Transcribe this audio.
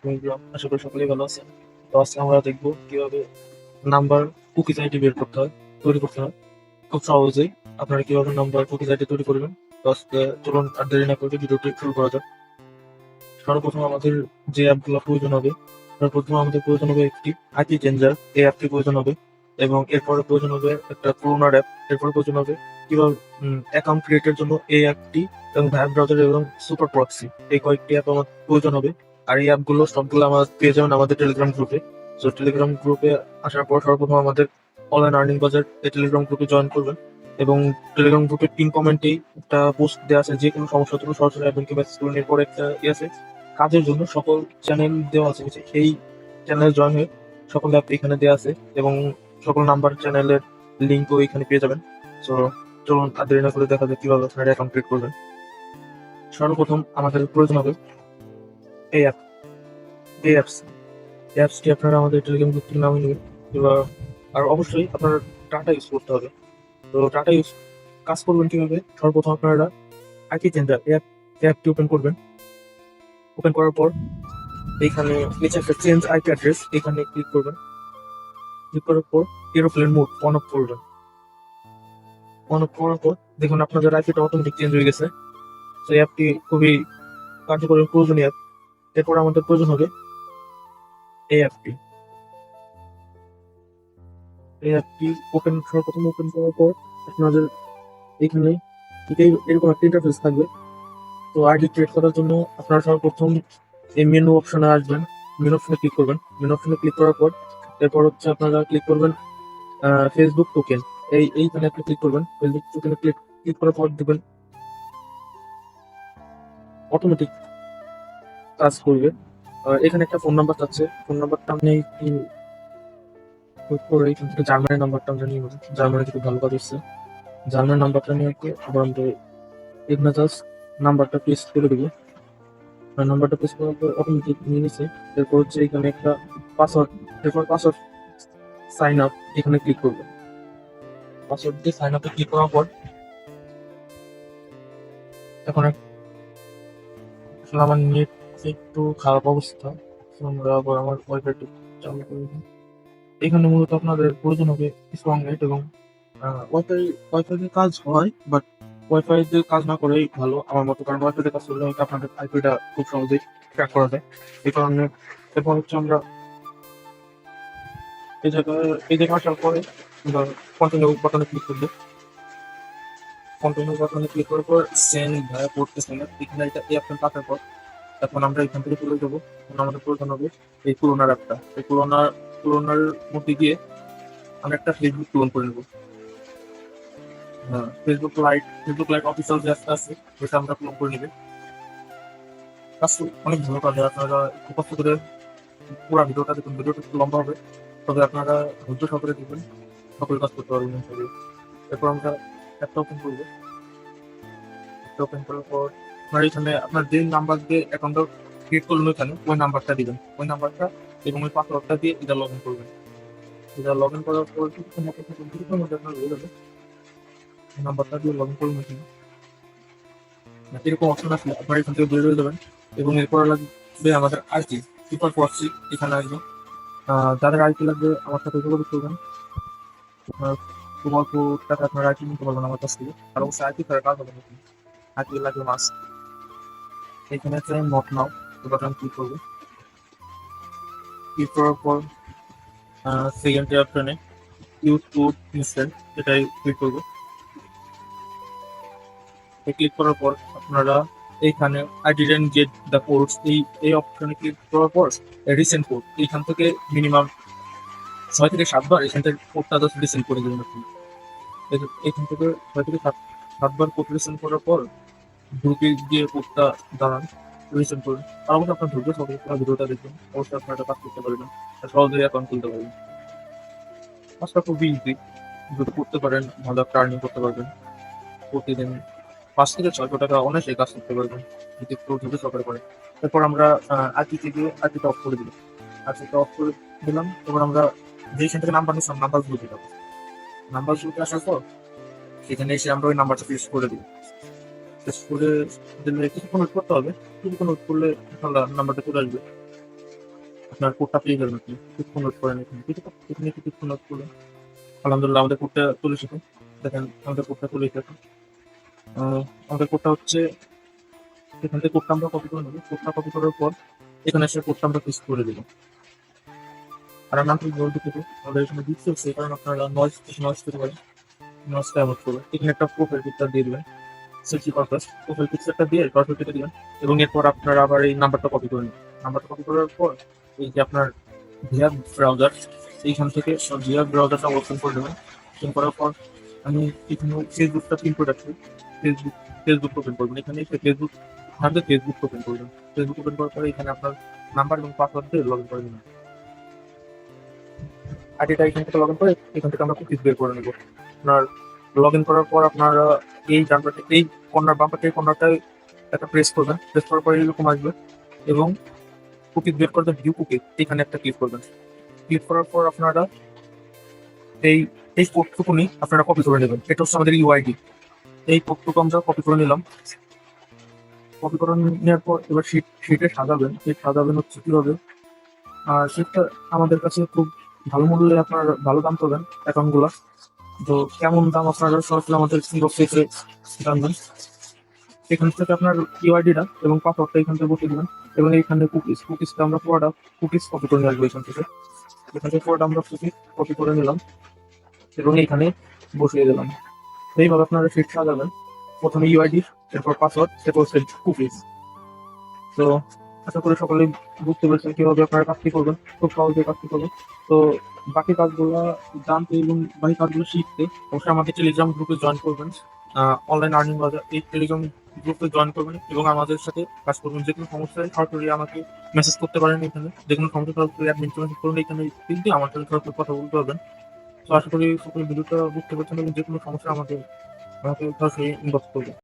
আশা করি সকলেই ভালো আছেন। তো আজকে আমরা দেখবো কিভাবে নাম্বার কুকিজ আইডি বের করতে হয়, তৈরি করতে হয়। খুব সহজেই আপনারা কিভাবে নাম্বার কুকিজ আইডি তৈরি করবেন। তো আজকে চলুন আর দেরি না করে ভিডিওটি শুরু করা যাক। সর্বপ্রথম আমাদের যে অ্যাপগুলো প্রয়োজন হবে, সর্বপ্রথম আমাদের প্রয়োজন হবে একটি আইপি চেঞ্জার, এই অ্যাপটি প্রয়োজন হবে। এবং এরপরে প্রয়োজন হবে একটা ক্লোনার অ্যাপ। এরপরে প্রয়োজন হবে কিভাবে অ্যাকাউন্ট ক্রিয়েটের জন্য এই অ্যাপটি এবং ভ্যাব ব্রাউজার এবং সুপার প্রক্সি, এই কয়েকটি অ্যাপ আমার প্রয়োজন হবে। আর এই অ্যাপগুলো সবগুলো আমার পেয়ে যাবেন আমাদের টেলিগ্রাম গ্রুপে। তো টেলিগ্রাম গ্রুপে আসার পর সর্বপ্রথম আমাদের অনলাইন আর্নিং বাজার এই টেলিগ্রাম গ্রুপে জয়েন করবেন। এবং টেলিগ্রাম গ্রুপের পিন কমেন্টেই একটা পোস্ট দেওয়া আছে, যে কোনো সমস্যা হলে সরাসরি অ্যাডমিনকে মেসেজ করুন। এরপর একটা আছে কাজের জন্য সকল চ্যানেল দেওয়া আছে, সেই চ্যানেলে জয়েন হয়ে সকল অ্যাপ এখানে দেওয়া আছে এবং সকল নাম্বার চ্যানেলের লিঙ্কও এখানে পেয়ে যাবেন। তো চলুন আর দেরি না করে দেখা যায় কিভাবে আপনারা অ্যাকাউন্ট ক্রিয়েট করবেন। সর্বপ্রথম আমাদের প্রয়োজন হবে এই অ্যাপ, এই অ্যাপসটি আপনারা আমাদের টেলিগ্রাম গ্রুপ থেকে নামিয়ে নেবেন। এবার আর অবশ্যই আপনার ডাটা ইউজ করতে হবে। তো ডাটা ইউজ কাজ করবেন কিভাবে, সর্বপ্রথম আপনারা আইপি চেঞ্জার অ্যাপটি ওপেন করবেন। ওপেন করার পর এইখানে নিচে একটা চেঞ্জ আইপি অ্যাড্রেস, এখানে ক্লিক করবেন। ক্লিক করার পর এরোপ্লেন মোড অন অফ করবেন। অন অফ করার পর দেখুন আপনাদের আইপিটা অটোমেটিক চেঞ্জ হয়ে গেছে। তো এই অ্যাপটি খুবই কার্যকরী প্রয়োজনীয় অ্যাপ। এরপর আমাদের প্রয়োজন হবে এই অ্যাপটি। এই অ্যাপটি সর্বপ্রথম ওপেন করার পর আপনাদের এখানে এরকম একটা ইন্টারফেস থাকবে। তো আইডি ক্রিয়েট করার জন্য আপনারা সর্বপ্রথম এই মেনু অপশনে আসবেন। মেনু অপশনে ক্লিক করবেন। মেনু অপশনে ক্লিক করার পর এরপর হচ্ছে আপনারা ক্লিক করবেন ফেসবুক টোকেন, এইখানে আপনি ক্লিক করবেন। ফেসবুক টোকেনে ক্লিক করার পর দেখবেন অটোমেটিক কাজ করবে। এখানে একটা ফোন নাম্বার আছে, ফোন নাম্বারটা আপনি এইখান থেকে জার্মানির নাম্বারটা আমরা নিয়ে নেবো। জার্মানি থেকে ভালো কাজ হচ্ছে, জার্মানির নাম্বারটা নিয়ে আবার আমরা এখানে জাস্ট নাম্বারটা পেস্ট করে দেবো। নাম্বারটা পেস্ট করার পর অটোমেটিক নিয়ে নিচ্ছে। এরপর হচ্ছে এখানে একটা পাসওয়ার্ড, এরপর পাসওয়ার্ড সাইন আপ এখানে ক্লিক করবেন। পাসওয়ার্ড দিয়ে সাইন আপে ক্লিক করার পর এখন আসলে আমার নেট একটু খারাপ অবস্থা, আমরা আবার আমার ওয়াইফাইটি চালু করে দিই। এখানে মূলত আপনাদের প্রয়োজন হবে স্ট্রং নেট এবং ওয়াইফাই দিয়ে কাজ হয়, বাট ওয়াইফাই দিয়ে কাজ না করেই ভালো আমার মতো, কারণ ওয়াইফাই দিয়ে কাজ করলে হয়তো আপনাদের আইপিটা খুব সহজেই ট্র্যাক করা যায়। এই কারণে এরপর হচ্ছে আমরা এই জায়গায় আসার পরে আমরা কন্টিনিউ বাটনে ক্লিক করবো। কন্টিনিউ বাটনে ক্লিক করার পর সেন্ড ভায়া পড়তেছে না, এখানে এটা এই অপশন পাওয়ার পর এখন আমরা এখান থেকে তুলে দেবো। এখন আমাদের প্রয়োজন হবে এই ক্লোনার অ্যাপটা। এই ক্লোনার মধ্যে গিয়ে আমরা একটা ফেসবুক ক্লোন করে নেবো। ফেসবুক লাইট অফিসিয়াল যে অ্যাপটা আছে এটা আমরা ক্লোন করে নেবে। কাজটা অনেক ভালো কাজ, আপনারা একটু কষ্ট করে পুরো ভিডিওটা দেখুন। ভিডিওটা একটু লম্বা হবে, তবে আপনারা ধৈর্য সহকারে দেখবেন, সকল কাজ করতে পারবেন ইনশাআল্লাহ। এরপর আমরা অ্যাপটা ওপেন করবো। অ্যাপটা ওপেন করার পর আপনার এখানে আপনার যে নাম্বার দিয়ে অ্যাকাউন্টটা ক্রিয়েট করলেন ওখানে ওই নাম্বারটা দিবেন, ওই নাম্বারটা এবং ওই পাসওয়ার্ডটা দিয়ে এটা লগ ইন করবেন। এটা লগ ইন করার পর কিছুক্ষণ মধ্যে আপনার হয়ে যাবে। নাম্বারটা দিয়ে লগ ইন করুন এখানে। এরকম অপশন আসলে আপনারা এখান থেকে বের হয়ে যাবেন এবং এরপর লাগবে আমাদের আইপি সুপার প্রক্সি, এখানে আসবে। যাদের আইপি লাগবে আমার সাথে যোগাযোগ করবেন। খুব অল্প টাকা আপনার আইপি নিতে পারবেন আমার কাছ থেকে, আর অবশ্যই আইপি ছাড়া কাজ হবে না। আইপি লাগবে মাস। এখানে আছে নট নাও, বাটন ক্লিক করবো। ক্লিক করার পর সেকেন্ড অপশনে ইউজ কোড ইনস্ট্যান্ট, এটাই ক্লিক করবো। ক্লিক করার পর আপনারা এইখানে I didn't get the codes, এই অপশনে ক্লিক করার পর রিসেন্ট কোড, এইখান থেকে মিনিমাম 6 থেকে 7 বার এখান থেকে কোডটা জাস্ট রিসেন্ট করে দেবেন আপনি। এখান থেকে 6 থেকে 7 বার কোড রিসেন্ট করার পর গ্রুপে গিয়ে কোডটা দাঁড়ান, রিসেন্ট করুন। আর অবশ্যই আপনার ধৈর্য সহকারে ভিডিওটা দেখুন, অবশ্যই আপনারা এটা কাজ করতে পারবেন, সহজেই অ্যাকাউন্ট খুলতে পারবেন। কাজটা খুবই ইজি, যদি করতে পারেন ভালো একটা আর্নিং করতে পারবেন। প্রতিদিন 5 থেকে 600 টাকা অনায়াসে কাজ করতে পারবেন যদি একটু ধৈর্য সহকারে করেন। এরপর আমরা আইপি থেকে আইপিটা অফ করে দিলাম। আইপিটা অফ করে দিলাম। এবার আমরা যেখান থেকে নাম্বার নিচ্ছিলাম নাম্বার গ্রুপে যাবো। নাম্বার গ্রুপে আসার পর সেখানে এসে আমরা ওই নাম্বারটা পেস্ট করে দিই। পেস্ট করে দিলে কিছুক্ষণ ওয়েট করতে হবে, কিছুক্ষণ ওয়েট করলে নাম্বারটা চলে আসবে। আপনার কোডটা পেয়ে যাবেন আপনি কিছুক্ষণ নোট করেন এখানে ঠিক আছে এখানে কিছুক্ষণ নোট করলেন আলহামদুলিল্লাহ আমাদের কোডটা চলে এসেছে দেখেন আমাদের কোডটা চলে এসেছে আমাদের কোডটা হচ্ছে এখান থেকে কোডটা আমরা কপি করে নেবো কোডটা কপি করার পর এখানে এসে কোডটা আমরা পেস্ট করে দেবো আর আমরা কিন্তু বলতে দেবো আমাদের এখানে দিচ্ছে সেই কারণে আপনারা নয়েজ করতে পারেন নয়েজটা অ্যাভয়েড করবেন এখানে একটা প্রোফাইল পিকচার দিয়ে দেবেন সেলফি পারপাস প্রোফাইল পিকচারটা দিয়ে পারপাস কেটে দিবেন এবং এরপর আপনারা আবার এই নাম্বারটা কপি করে নেবেন নাম্বারটা কপি করার পর এই যে আপনার ভিআর ব্রাউজার এইখান থেকে ভিআর ব্রাউজারটা ওপেন করে দেবেন ওপেন করার পর আমি এখানে ফেসবুকটা পিন করে রাখছি ফেসবুক ওপেন করবেন এখানে ফেসবুক আমাদের ফেসবুক ওপেন করবেন ফেসবুক ওপেন করার পরে এখানে আপনার নাম্বার এবং পাসওয়ার্ড দিয়ে লগ ইন করে নেবেন আইডিটা এখান থেকে লগ ইন করে এখান থেকে আমরা কুকিজ বের করে নেব আপনার লগ ইন করার পর আপনারা এই জানবারটা এই কর্নার বাম্পারটা এই কর্নারটায় একটা প্রেস করবেন প্রেস করার পরে এরকম আসবে এবং কুকিজ বের করবেন ভিউ কুকিজ এখানে একটা ক্লিক করবেন ক্লিক করার পর আপনারা এই এই কোডটুকুনি আপনারা কপি করে নেবেন এটা হচ্ছে আমাদের ইউআইডি এই কোডটুকু আমরা কপি করে নিলাম কপি করে নেওয়ার পর এবার শিটে সাজাবেন হচ্ছে কিভাবে আর শিটটা আমাদের কাছে খুব ভালো মূল্যে আপনার ভালো দাম পাবেন অ্যাকাউন্টগুলো তো কেমন দাম আপনারা সরাসরি আমাদের ইনবক্স থেকে জানবেন এখান থেকে আপনার ইউআইডিটা এবং পাসওয়ার্ডটা এখান থেকে বসিয়ে দেবেন এবং এইখানে কুকিজটা আমরা পুরোটা কুকিজ কপি করে নিয়ে আসবো এখান থেকে পুরোটা আমরা কুকিজ কপি করে নিলাম এবং এইখানে বসিয়ে দিলাম এইভাবে আপনারা শিট সাজাবেন প্রথমে ইউআইডি এরপর পাসওয়ার্ড এরপর কুকিজ তো আশা করি সকলেই বুঝতে পেরেছেন কিভাবে আপনারা কাজটি করবেন খুব সহজে কাজটি করবেন তো বাকি কাজগুলো জানতে এবং বাকি কাজগুলো শিখতে অবশ্যই আমাদের টেলিগ্রাম গ্রুপে জয়েন করবেন অনলাইন আর্নিং বাজার এই টেলিগ্রাম গ্রুপে জয়েন করবেন এবং আমাদের সাথে কাজ করবেন যে কোনো সমস্যায় সরাসরি আমাকে মেসেজ করতে পারেন এখানে যে কোনো সমস্যা সরাসরি অ্যাডমিন মেসেজ করুন এখানে কিন্তু আমার সাথে সরাসরি কথা বলতে পারবেন তো আশা করি সকলে ভিডিওটা বুঝতে পারছেন এবং যে কোনো সমস্যা আমাকে সরাসরি ইনবক্স করবেন